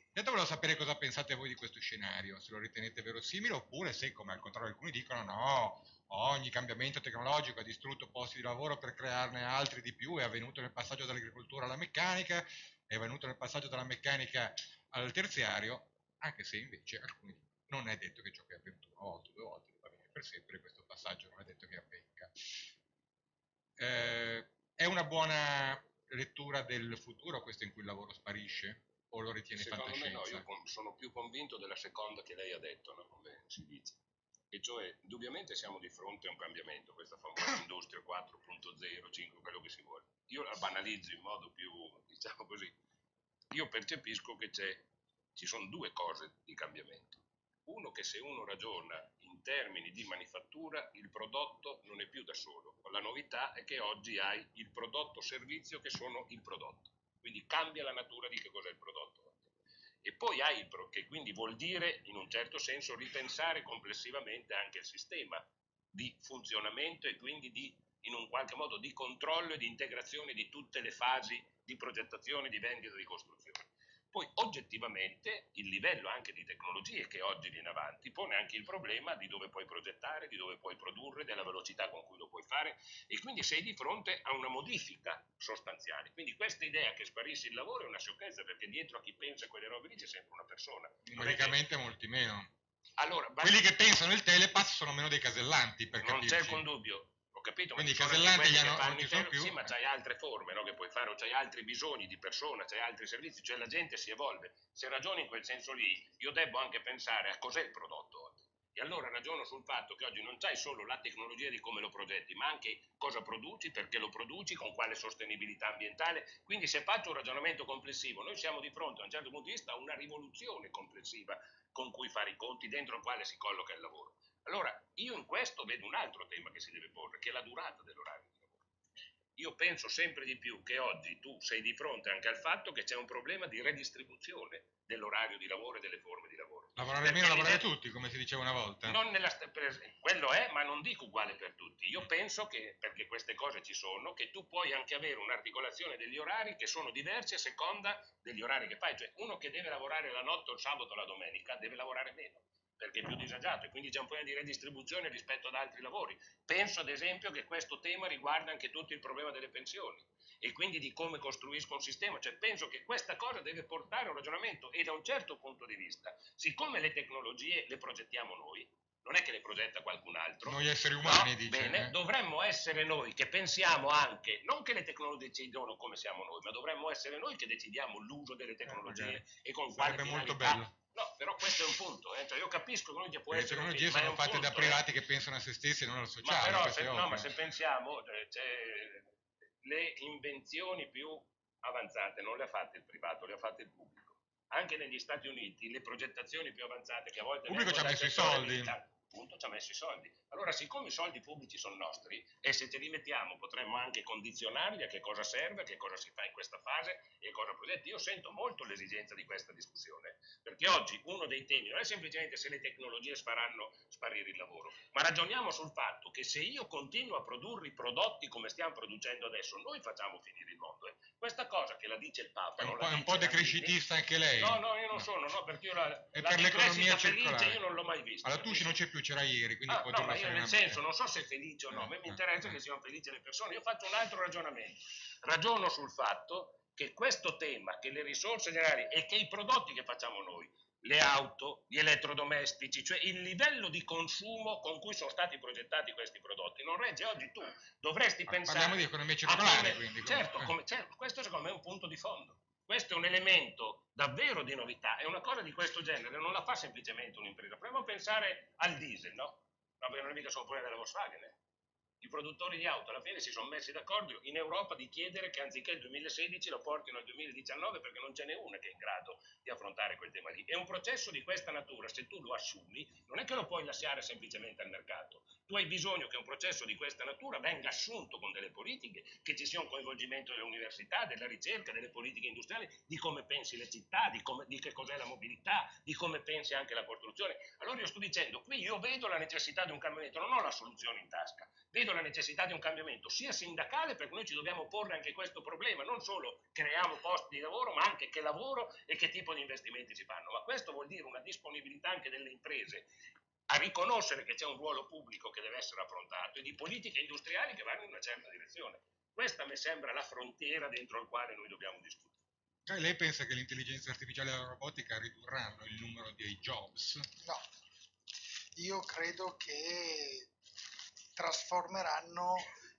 Intanto volevo sapere cosa pensate voi di questo scenario, se lo ritenete verosimile oppure se, come al contrario alcuni dicono, no, ogni cambiamento tecnologico ha distrutto posti di lavoro per crearne altri di più, è avvenuto nel passaggio dall'agricoltura alla meccanica, è avvenuto nel passaggio dalla meccanica al terziario, anche se invece alcuni dicono non è detto che ciò che è avvenuto una volta o due volte debba avvenire per sempre, questo passaggio non è detto che avvenga. È una buona lettura del futuro questa in cui il lavoro sparisce? O lo ritiene Secondo fantascienza? me no, io sono più convinto della seconda che lei ha detto, no? Come si dice. E cioè, indubbiamente siamo di fronte a un cambiamento, questa famosa industria 4.0, 5, quello che si vuole. Io la banalizzo in modo più, diciamo così, io percepisco che ci sono due cose di cambiamento. Uno, che se uno ragiona in termini di manifattura, il prodotto non è più da solo. La novità è che oggi hai il prodotto servizio che sono il prodotto. Quindi cambia la natura di che cos'è il prodotto. E poi hai che quindi vuol dire in un certo senso ripensare complessivamente anche il sistema di funzionamento e quindi in un qualche modo di controllo e di integrazione di tutte le fasi di progettazione, di vendita, di costruzione. Poi oggettivamente il livello anche di tecnologie che oggi viene avanti pone anche il problema di dove puoi progettare, di dove puoi produrre, della velocità con cui lo puoi fare e quindi sei di fronte a una modifica sostanziale. Quindi questa idea che sparisse il lavoro è una sciocchezza perché dietro a chi pensa a quelle robe lì c'è sempre una persona. Numericamente molti meno. Allora, quelli che pensano il telepass sono meno dei casellanti, per non capirci. c'è alcun dubbio. Ho capito, quindi i ma casellanti non ci sono più. Sì, ma c'hai altre forme, no, che puoi fare, o c'hai altri bisogni di persona, c'hai altri servizi, cioè la gente si evolve. Se ragioni in quel senso lì, io devo anche pensare a cos'è il prodotto oggi. E allora ragiono sul fatto che oggi non c'hai solo la tecnologia di come lo progetti, ma anche cosa produci, perché lo produci, con quale sostenibilità ambientale. Quindi se faccio un ragionamento complessivo, noi siamo di fronte a un certo punto di vista a una rivoluzione complessiva con cui fare i conti, dentro il quale si colloca il lavoro. Allora, io in questo vedo un altro tema che si deve porre, che è la durata dell'orario di lavoro. Io penso sempre di più che oggi tu sei di fronte anche al fatto che c'è un problema di redistribuzione dell'orario di lavoro e delle forme di lavoro. Lavorare meno, lavorare tutti, come si diceva una volta. Quello è, ma non dico uguale per tutti. Io penso che, perché queste cose ci sono, che tu puoi anche avere un'articolazione degli orari che sono diversi a seconda degli orari che fai. Cioè, uno che deve lavorare la notte o il sabato o la domenica deve lavorare meno, perché è più disagiato e quindi c'è un po' di redistribuzione rispetto ad altri lavori. Penso ad esempio che questo tema riguarda anche tutto il problema delle pensioni e quindi di come costruisco un sistema, cioè penso che questa cosa deve portare a un ragionamento e da un certo punto di vista, siccome le tecnologie le progettiamo noi, non è che le progetta qualcun altro. Noi esseri umani, no? dice. Bene, dovremmo essere noi che pensiamo anche, non che le tecnologie decidono come siamo noi, ma dovremmo essere noi che decidiamo l'uso delle tecnologie e con quale Sarebbe finalità. molto bello. No, però questo è un punto, cioè io capisco che può Le essere tecnologie sono fatte da privati che pensano a se stessi e non al sociale. ma però questo è no, ovvio. ma se pensiamo, le invenzioni più avanzate non le ha fatte il privato, le ha fatte il pubblico. Anche negli Stati Uniti le progettazioni più avanzate che a volte il pubblico ci ha messo i settore soldi. militare, appunto ci ha messo i soldi. Allora, siccome i soldi pubblici sono nostri e se ce li mettiamo potremmo anche condizionarli a che cosa serve, a che cosa si fa in questa fase e cosa progetti. Io sento molto l'esigenza di questa discussione, perché oggi uno dei temi non è semplicemente se le tecnologie faranno sparire il lavoro, ma ragioniamo sul fatto che se io continuo a produrre i prodotti come stiamo producendo adesso, noi facciamo finire il mondo. Questa cosa che la dice il Papa, È non un, la po', è un dice po' Nannini. decrescitista anche lei. No, io non sono, no, perché io la per l'economia circolare felice io non l'ho mai vista. Alla Tucci non c'è più, c'era ieri, quindi può no, dirlo ma io nel serenamente. senso, non so se è felice o no, a me mi interessa che siano felici le persone. Io faccio un altro ragionamento. Ragiono sul fatto che questo tema, che le risorse generali e che i prodotti che facciamo noi, le auto, gli elettrodomestici, cioè il livello di consumo con cui sono stati progettati questi prodotti, non regge. Oggi tu dovresti pensare... Parliamo di economia circolare, quindi. Certo, questo secondo me è un punto di fondo. Questo è un elemento davvero di novità, è una cosa di questo genere, non la fa semplicemente un'impresa. Proviamo a pensare al diesel, no? Ma non è mica solo pure della Volkswagen. I produttori di auto alla fine si sono messi d'accordo in Europa di chiedere che anziché il 2016 lo portino al 2019 perché non ce n'è una che è in grado di affrontare quel tema lì. È un processo di questa natura, se tu lo assumi, non è che lo puoi lasciare semplicemente al mercato. Tu hai bisogno che un processo di questa natura venga assunto con delle politiche, che ci sia un coinvolgimento delle università, della ricerca, delle politiche industriali, di come pensi le città, di che cos'è la mobilità, di come pensi anche la costruzione. Allora io sto dicendo, qui io vedo la necessità di un cambiamento, non ho la soluzione in tasca, vedo la necessità di un cambiamento sia sindacale, perché noi ci dobbiamo porre anche questo problema, non solo creiamo posti di lavoro, ma anche che lavoro e che tipo di investimenti si fanno. Ma questo vuol dire una disponibilità anche delle imprese a riconoscere che c'è un ruolo pubblico che deve essere affrontato e di politiche industriali che vanno in una certa direzione. Questa mi sembra la frontiera dentro il quale noi dobbiamo discutere. Cioè, lei pensa che l'intelligenza artificiale e la robotica ridurranno il numero dei jobs? No, io credo che trasformeranno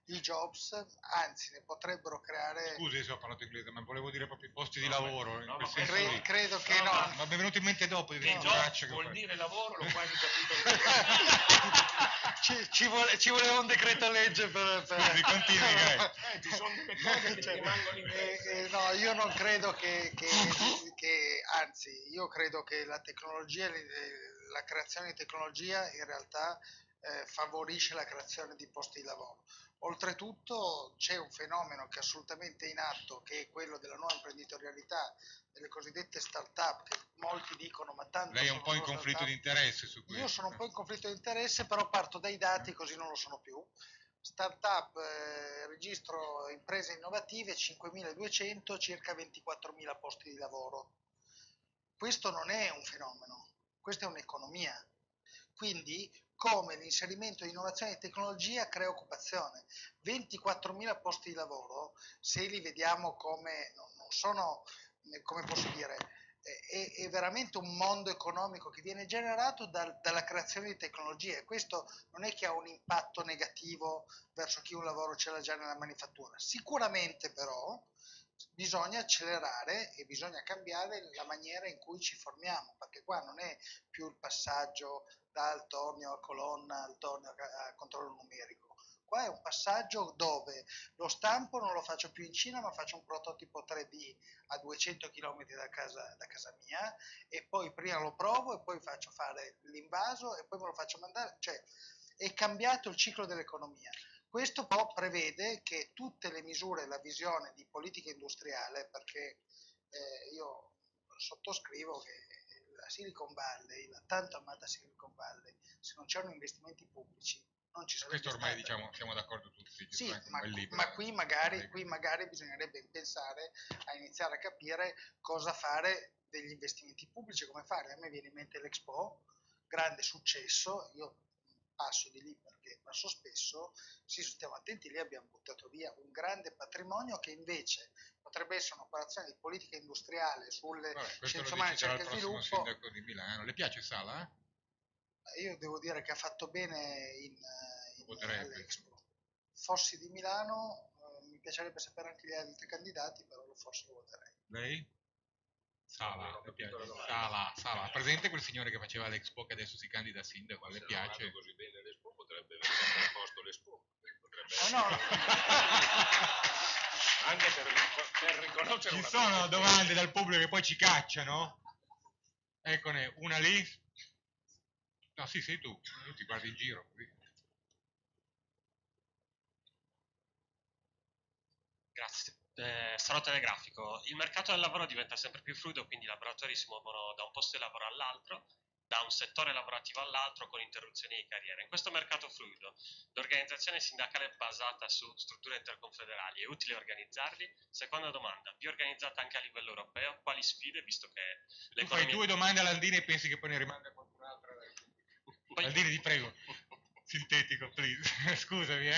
i jobs, anzi ne potrebbero creare... Scusi se ho parlato inglese, ma volevo dire proprio i posti di lavoro, in quel ma senso lì. credo che no. Ma mi è venuto in mente dopo di Che jobs vuol dire lavoro, l'ho quasi capito. ci voleva un decreto legge per... Scusi, continui, ci sono delle cose che ci rimangono in mente. No, io non credo che anzi, io credo che la tecnologia, la creazione di tecnologia in realtà favorisce la creazione di posti di lavoro. Oltretutto c'è un fenomeno che è assolutamente in atto, che è quello della nuova imprenditorialità, delle cosiddette start-up, che molti dicono ma tanto... Lei è un po' in conflitto di interesse su questo. Io sono un po' in conflitto di interesse, però parto dai dati così non lo sono più. Startup, registro imprese innovative, 5.200, circa 24.000 posti di lavoro. Questo non è un fenomeno, questa è un'economia. Quindi, come l'inserimento di innovazione e tecnologia crea occupazione. 24.000 posti di lavoro, se li vediamo come, non sono, come posso dire, è veramente un mondo economico che viene generato dalla creazione di tecnologie. Questo non è che ha un impatto negativo verso chi un lavoro ce l'ha già nella manifattura. Sicuramente però bisogna accelerare e bisogna cambiare la maniera in cui ci formiamo, perché qua non è più il passaggio dal tornio a colonna al tornio a controllo numerico. Qua è un passaggio dove lo stampo non lo faccio più in Cina, ma faccio un prototipo 3D a 200 km da casa mia, e poi prima lo provo e poi faccio fare l'invaso e poi me lo faccio mandare. Cioè, è cambiato il ciclo dell'economia. Questo però prevede che tutte le misure, la visione di politica industriale, perché io sottoscrivo che la Silicon Valley, la tanto amata Silicon Valley, se non c'erano investimenti pubblici, non ci sarebbe questo ormai stata. diciamo siamo d'accordo tutti. Sì, ma qui magari bisognerebbe pensare a iniziare a capire cosa fare degli investimenti pubblici, come fare. A me viene in mente l'Expo, grande successo, io passo di lì perché passo spesso, sì, stiamo attenti, lì abbiamo buttato via un grande patrimonio che invece potrebbe essere un'operazione di politica industriale sulle scienze umane, ricerca e sviluppo. Sindaco di Milano. Le piace Sala? Io devo dire che ha fatto bene Voterebbe. all'Expo. Fossi di Milano, mi piacerebbe sapere anche gli altri candidati, però forse lo voterei. Lei? Sala, ho le capito piace. la domanda. Sala. Presente quel signore che faceva l'Expo che adesso si candida a sindaco? Le Se piace? non vado così bene l'Expo potrebbe mettere a posto l'Expo. Potrebbe No, anche per riconoscere Ci una sono persona. domande dal pubblico che poi ci cacciano? Eccone, una lì. No, sì, sei tu. Io ti guardi in giro. Grazie. Sarò telegrafico. Il mercato del lavoro diventa sempre più fluido, quindi i lavoratori si muovono da un posto di lavoro all'altro, da un settore lavorativo all'altro con interruzioni di carriera. In questo mercato fluido, l'organizzazione sindacale è basata su strutture interconfederali. È utile organizzarli? Seconda domanda, più organizzata anche a livello europeo? Quali sfide, visto che Tu fai l'economia... due domande a Landini e pensi che poi ne rimanga qualcun'altra? Landini, ti prego. Sintetico, please. Scusami,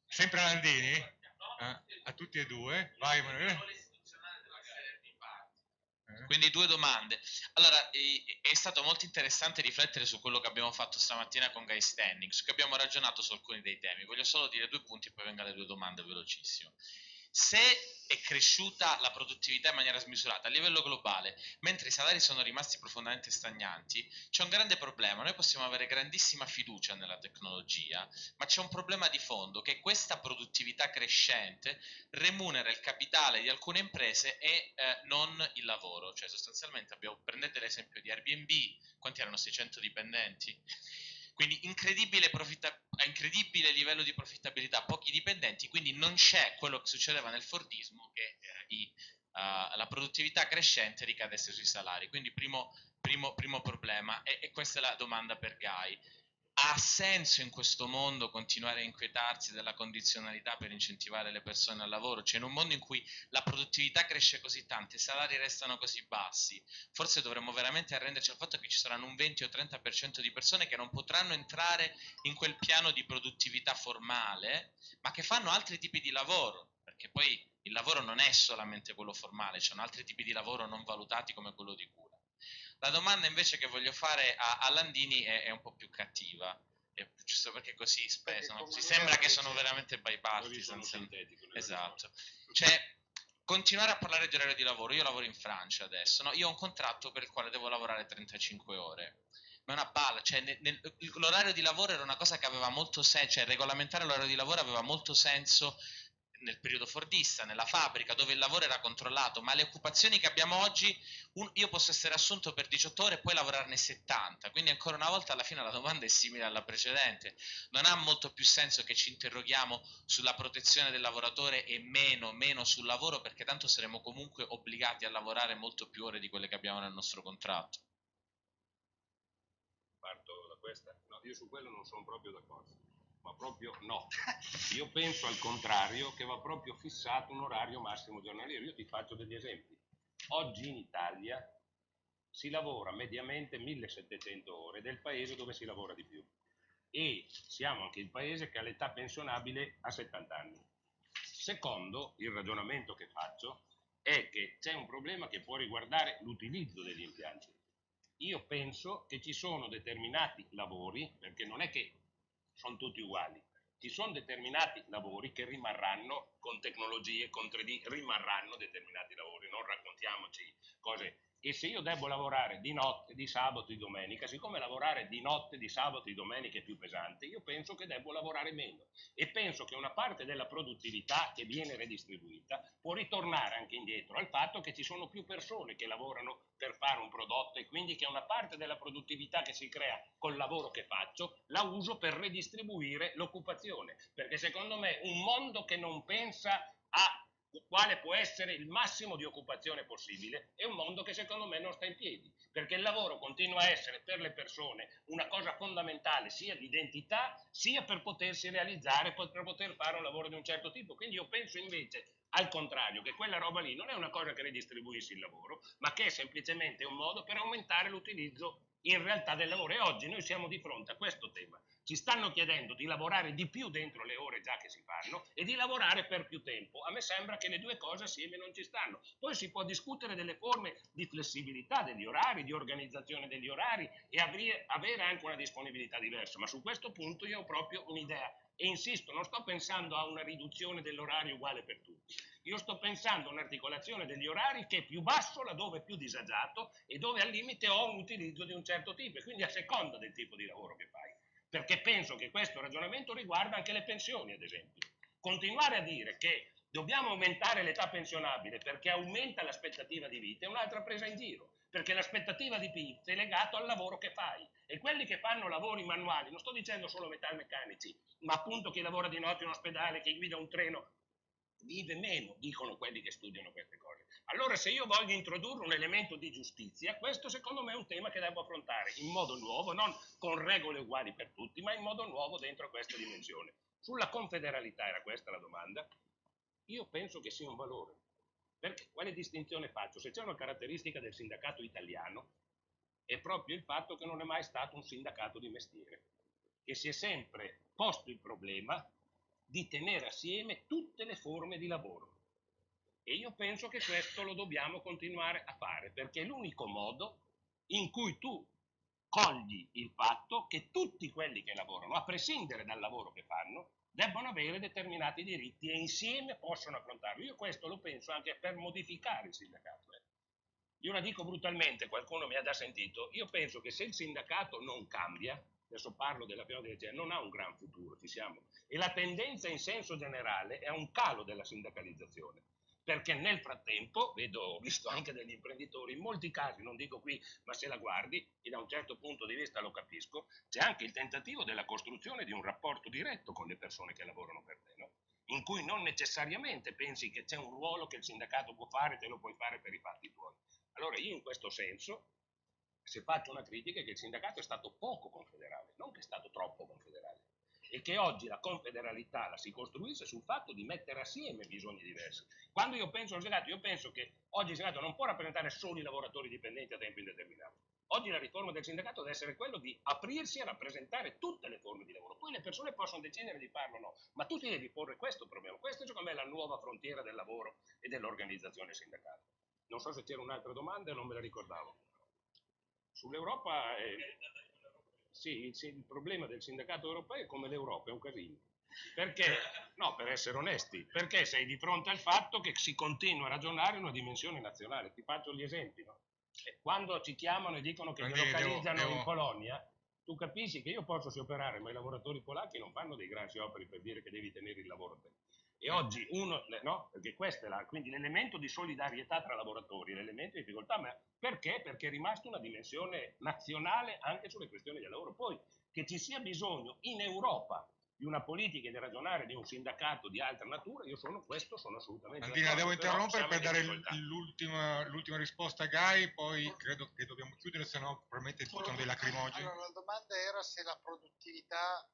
Sempre a Landini? A tutti e due? Vai, Emanuele. Quindi due domande. Allora, è stato molto interessante riflettere su quello che abbiamo fatto stamattina con Guy Standings, che abbiamo ragionato su alcuni dei temi. Voglio solo dire due punti e poi vengo alle due domande velocissimo. Se è cresciuta la produttività in maniera smisurata a livello globale, mentre i salari sono rimasti profondamente stagnanti, c'è un grande problema. Noi possiamo avere grandissima fiducia nella tecnologia, ma c'è un problema di fondo, che questa produttività crescente remunera il capitale di alcune imprese e non il lavoro. Cioè sostanzialmente prendete l'esempio di Airbnb, quanti erano? 600 dipendenti? Quindi incredibile livello di profittabilità, pochi dipendenti, quindi non c'è quello che succedeva nel Fordismo, che la produttività crescente ricadesse sui salari. Quindi primo problema, e questa è la domanda per Guy. Ha senso in questo mondo continuare a inquietarsi della condizionalità per incentivare le persone al lavoro? Cioè in un mondo in cui la produttività cresce così tanto, i salari restano così bassi, forse dovremmo veramente arrenderci al fatto che ci saranno un 20 o 30% di persone che non potranno entrare in quel piano di produttività formale, ma che fanno altri tipi di lavoro, perché poi il lavoro non è solamente quello formale, ci sono altri tipi di lavoro non valutati come quello di cura. La domanda invece che voglio fare a Landini è un po' più cattiva, giusto perché così spesso si sembra che sono veramente bipartisan. Esatto. Cioè, continuare a parlare di orario di lavoro. Io lavoro in Francia adesso, no? Io ho un contratto per il quale devo lavorare 35 ore. Ma è una palla, cioè l'orario di lavoro era una cosa che aveva molto senso, cioè regolamentare l'orario di lavoro aveva molto senso nel periodo fordista, nella fabbrica, dove il lavoro era controllato, ma le occupazioni che abbiamo oggi, io posso essere assunto per 18 ore e poi lavorarne 70, quindi ancora una volta alla fine la domanda è simile alla precedente. Non ha molto più senso che ci interroghiamo sulla protezione del lavoratore e meno sul lavoro, perché tanto saremo comunque obbligati a lavorare molto più ore di quelle che abbiamo nel nostro contratto. Parto da questa? No, io su quello non sono proprio d'accordo, ma proprio no. Io penso al contrario, che va proprio fissato un orario massimo giornaliero. Io ti faccio degli esempi. Oggi in Italia si lavora mediamente 1700 ore, ed è il paese dove si lavora di più. E siamo anche il paese che ha l'età pensionabile a 70 anni. Secondo, il ragionamento che faccio è che c'è un problema che può riguardare l'utilizzo degli impianti. Io penso che ci sono determinati lavori, perché non è che sono tutti uguali, ci sono determinati lavori che rimarranno con tecnologie, con 3D, rimarranno determinati lavori, non raccontiamoci cose. E se io devo lavorare di notte, di sabato, di domenica, siccome lavorare di notte, di sabato, di domenica è più pesante, io penso che devo lavorare meno. E penso che una parte della produttività che viene redistribuita può ritornare anche indietro al fatto che ci sono più persone che lavorano per fare un prodotto, e quindi che una parte della produttività che si crea col lavoro che faccio la uso per redistribuire l'occupazione, perché secondo me un mondo che non pensa a quale può essere il massimo di occupazione possibile è un mondo che secondo me non sta in piedi, perché il lavoro continua a essere per le persone una cosa fondamentale sia di identità sia per potersi realizzare, per poter fare un lavoro di un certo tipo. Quindi io penso invece al contrario, che quella roba lì non è una cosa che redistribuisce il lavoro, ma che è semplicemente un modo per aumentare l'utilizzo in realtà del lavoro. E oggi noi siamo di fronte a questo tema. Ci stanno chiedendo di lavorare di più dentro le ore già che si fanno e di lavorare per più tempo. A me sembra che le due cose assieme non ci stanno. Poi si può discutere delle forme di flessibilità degli orari, di organizzazione degli orari e avere anche una disponibilità diversa, ma su questo punto io ho proprio un'idea e insisto, non sto pensando a una riduzione dell'orario uguale per tutti. Io sto pensando a un'articolazione degli orari che è più basso laddove è più disagiato e dove al limite ho un utilizzo di un certo tipo e quindi a seconda del tipo di lavoro che fai. Perché penso che questo ragionamento riguarda anche le pensioni, ad esempio. Continuare a dire che dobbiamo aumentare l'età pensionabile perché aumenta l'aspettativa di vita è un'altra presa in giro, perché l'aspettativa di vita è legata al lavoro che fai e quelli che fanno lavori manuali, non sto dicendo solo metalmeccanici, ma appunto chi lavora di notte in ospedale, chi guida un treno, vive meno, dicono quelli che studiano queste cose. Allora se io voglio introdurre un elemento di giustizia, questo secondo me è un tema che devo affrontare in modo nuovo, non con regole uguali per tutti, ma in modo nuovo dentro questa dimensione. Sulla confederalità, era questa la domanda, io penso che sia un valore. Perché quale distinzione faccio? Se c'è una caratteristica del sindacato italiano, è proprio il fatto che non è mai stato un sindacato di mestiere, che si è sempre posto il problema di tenere assieme tutte le forme di lavoro. E io penso che questo lo dobbiamo continuare a fare, perché è l'unico modo in cui tu cogli il fatto che tutti quelli che lavorano, a prescindere dal lavoro che fanno, debbono avere determinati diritti e insieme possono affrontarlo. Io questo lo penso anche per modificare il sindacato. Io la dico brutalmente, qualcuno mi ha già sentito, io penso che se il sindacato non cambia, adesso parlo della prima direzione, non ha un gran futuro, ci siamo. E la tendenza in senso generale è a un calo della sindacalizzazione. Perché nel frattempo, ho visto anche degli imprenditori, in molti casi, non dico qui, ma se la guardi, e da un certo punto di vista lo capisco, c'è anche il tentativo della costruzione di un rapporto diretto con le persone che lavorano per te, no? In cui non necessariamente pensi che c'è un ruolo che il sindacato può fare, te lo puoi fare per i fatti tuoi. Allora io in questo senso, se faccio una critica, è che il sindacato è stato poco confederale, non che è stato troppo confederale, e che oggi la confederalità la si costruisce sul fatto di mettere assieme bisogni diversi. Quando io penso al sindacato, io penso che oggi il sindacato non può rappresentare solo i lavoratori dipendenti a tempo indeterminato. Oggi la riforma del sindacato deve essere quello di aprirsi a rappresentare tutte le forme di lavoro. Poi le persone possono decidere di farlo o no, ma tu ti devi porre questo problema. Questa secondo me è la nuova frontiera del lavoro e dell'organizzazione sindacale. Non so se c'era un'altra domanda e non me la ricordavo. Sull'Europa, sì, il problema del sindacato europeo è come l'Europa, è un casino. Perché? No, per essere onesti, perché sei di fronte al fatto che si continua a ragionare in una dimensione nazionale. Ti faccio gli esempi, no? Quando ci chiamano e dicono che delocalizzano in Polonia, tu capisci che io posso operare, ma i lavoratori polacchi non fanno dei grandi operi per dire che devi tenere il lavoro a te. E oggi no, perché questo è quindi l'elemento di solidarietà tra lavoratori, l'elemento di difficoltà, ma perché? Perché è rimasta una dimensione nazionale anche sulle questioni del lavoro. Poi che ci sia bisogno in Europa di una politica e di ragionare di un sindacato di altra natura, io questo sono assolutamente Andina, d'accordo. devo interrompere per dare l'ultima risposta a Guy, poi credo che dobbiamo chiudere, se no probabilmente buttano dei lacrimogeni. Allora, la domanda era se la produttività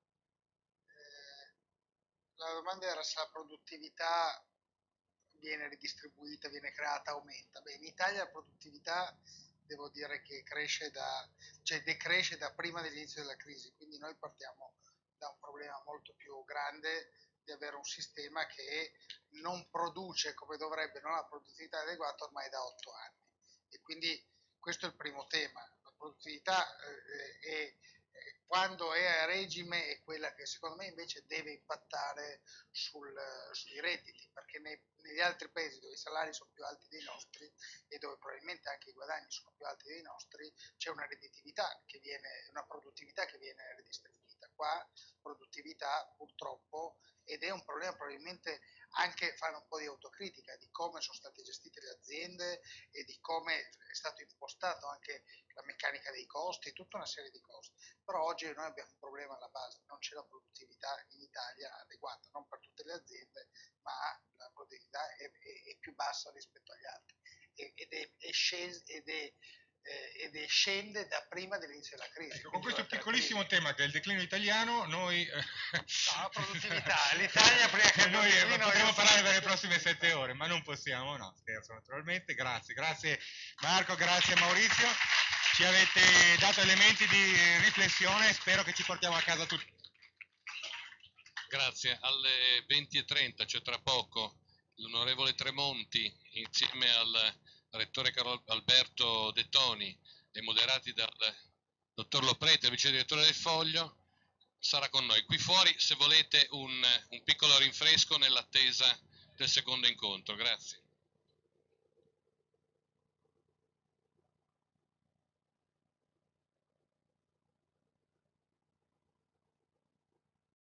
viene ridistribuita, viene creata, aumenta. Beh, in Italia la produttività devo dire che decresce da prima dell'inizio della crisi, quindi noi partiamo da un problema molto più grande di avere un sistema che non produce come dovrebbe, non ha produttività adeguata ormai da 8 anni. E quindi questo è il primo tema. La produttività quando è a regime è quella che secondo me invece deve impattare sui redditi, perché negli altri paesi dove i salari sono più alti dei nostri e dove probabilmente anche i guadagni sono più alti dei nostri, c'è una produttività che viene redistribuita. Qua produttività purtroppo, ed è un problema probabilmente anche fare un po' di autocritica di come sono state gestite le aziende e di come è stato impostato anche la meccanica dei costi, tutta una serie di cose. Però oggi noi abbiamo un problema alla base, non c'è la produttività in Italia adeguata, non per tutte le aziende, ma la produttività è più bassa rispetto agli altri ed scende da prima dell'inizio della crisi. Ecco, con questo piccolissimo tema che è il declino italiano, noi... No, la produttività, l'Italia prima che noi potremmo parlare per le prossime 7 ore, ma non possiamo, no, scherzo naturalmente. Grazie Marco, grazie Maurizio, ci avete dato elementi di riflessione, spero che ci portiamo a casa tutti. Grazie. Alle 20:30, cioè tra poco, l'onorevole Tremonti, insieme al rettore Carlo Alberto De Toni e moderati dal dottor Loprete, il vice direttore del Foglio, sarà con noi. Qui fuori, se volete, un piccolo rinfresco nell'attesa del secondo incontro. Grazie.